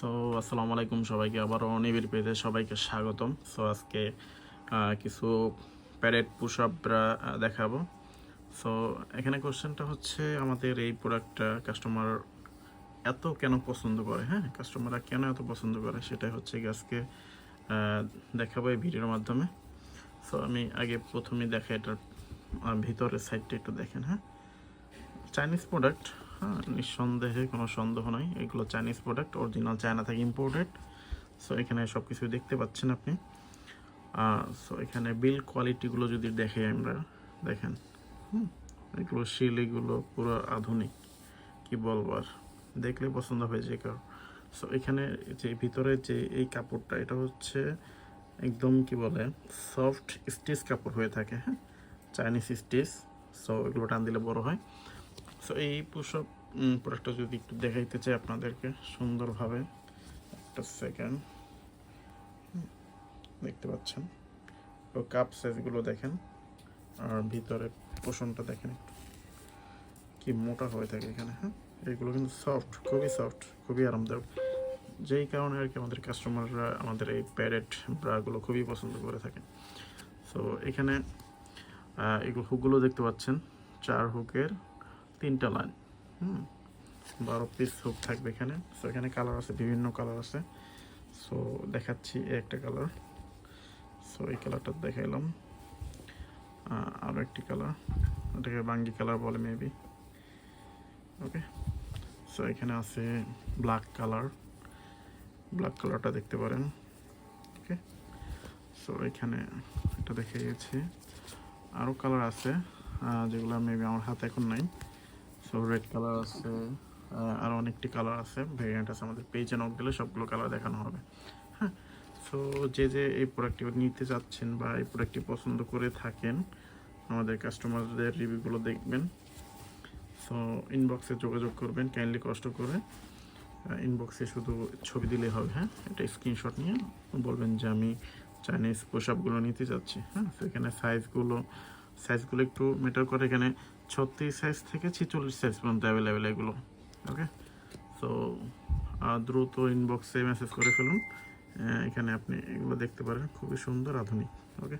So আসসালামু আলাইকুম সবাইকে, আবারও অনিবির পেজে সবাইকে স্বাগতম। সো আজকে কিছু প্যারেড পুশ আপ দেখাবো। সো এখানে কোশ্চেনটা হচ্ছে, আমাদের এই প্রোডাক্টটা কাস্টমার এত কেন পছন্দ করে, হ্যাঁ কাস্টমাররা কেন এত পছন্দ করে, সেটাই হচ্ছে আজকে দেখাবো এই ভিডিওর মাধ্যমে। সো আমি আগে প্রথমেই দেখাই এটার ভিতরের সাইডটা একটু দেখেন। হ্যাঁ, চাইনিজ প্রোডাক্ট, হ্যাঁ নিঃসন্দেহে কোনো সন্দেহ নয়, এগুলো চাইনিজ প্রোডাক্ট, অরিজিনাল চায়না থেকে ইম্পোর্টেড। সো এখানে সব কিছু দেখতে পাচ্ছেন আপনি। সো এখানে বিল কোয়ালিটিগুলো যদি দেখে আমরা, দেখেন এগুলো শিল, এগুলো পুরো আধুনিক, কি বলবো আর, দেখলে পছন্দ হয়ে যায় কারো। সো এখানে যে ভিতরে যে এই কাপড়টা, এটা হচ্ছে একদম কি বলে সফট স্টিচ কাপড় হয়ে থাকে, হ্যাঁ চাইনিজ স্টিচ। সো এগুলো টান দিলে বড় হয়। সো এই পুশ-আপ প্রোডাক্টটা যদি একটু দেখাইতে চাই আপনাদেরকে সুন্দরভাবে, একটা সেকেন্ড, দেখতে পাচ্ছেন তো কাপ সাইজগুলো দেখেন, আর ভিতরে পোষণটা দেখেন একটু কি মোটা হয়ে থাকে এখানে। হ্যাঁ, এগুলো কিন্তু সফট, খুবই সফট, খুবই আরামদায়ক, যেই কারণে আর কি আমাদের কাস্টমাররা আমাদের এই প্যারেট ব্রাগুলো খুবই পছন্দ করে থাকে। সো এখানে এগুলো হুকগুলো দেখতে পাচ্ছেন, 4 হুকের 3টা লাইন, 12 পিস হুক থাকবে এখানে। সো এখানে কালার আছে, বিভিন্ন কালার আছে। সো দেখাচ্ছি একটা কালার। সো এই কালারটা দেখাইলাম। আরও একটি কালার, এটাকে বাঙ্গি কালার বলে মেবি। ওকে, সো এখানে আছে ব্ল্যাক কালার, ব্ল্যাক কালারটা দেখতে পারেন। ওকে, সো এখানে এটা দেখে গেছি। আরও কালার আছে যেগুলো মেবি আমার হাতে এখন নাই। সো রেড কালার আছে, আরও অনেকটি কালার আছে, ভেরিয়েন্ট আছে। আমাদের পেজে নক দিলে সবগুলো কালার দেখানো হবে। হ্যাঁ, সো যে এই প্রোডাক্টটি নিতে চাচ্ছেন বা এই প্রোডাক্টটি পছন্দ করে থাকেন, আমাদের কাস্টমারদের রিভিউগুলো দেখবেন। সো ইনবক্সে যোগাযোগ করবেন, কাইন্ডলি কষ্ট করে ইনবক্সে শুধু ছবি দিলেই হবে। হ্যাঁ, এটা স্ক্রিনশট নিয়ে বলবেন যে আমি চাইনিজ পোশাকগুলো নিতে চাচ্ছি। হ্যাঁ, তো এখানে সাইজগুলো একটু ম্যাটার করে। এখানে 36 সাইজ থেকে 46 সাইজ পর্যন্ত অ্যাভেলেবেল এগুলো। ওকে, সো দ্রুত ইনবক্সে মেসেজ করে ফেলুন, এখানে আপনি এগুলো দেখতে পারেন, খুবই সুন্দর, আধুনিক। ওকে।